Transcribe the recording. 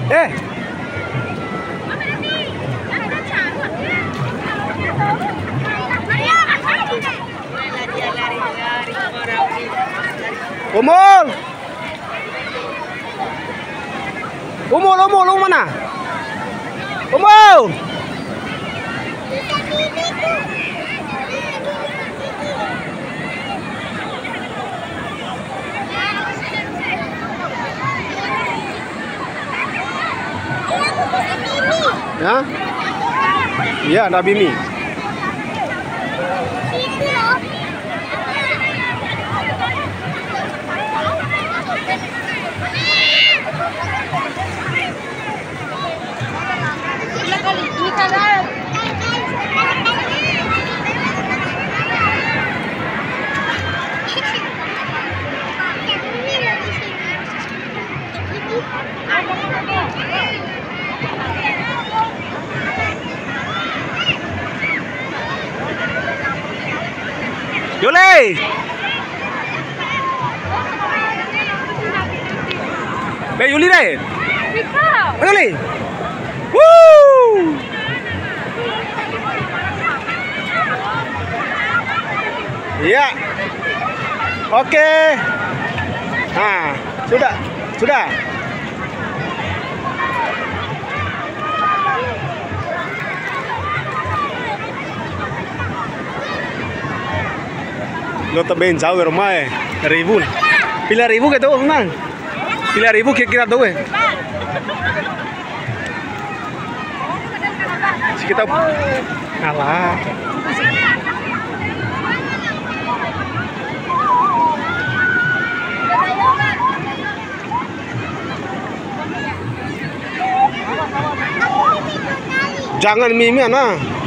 Eh. Umul. Umul mana? Umul. Ya? Iya, ada Bimi. Yuli. Be Yuli deh. Yuli. Woo. Iya. Oke. Nah, sudah. Lo también jauh rumah ribu. Pila ribu que todo, man. Pila ribu que kira tuh. Kita kalah. Jangan mimi anak.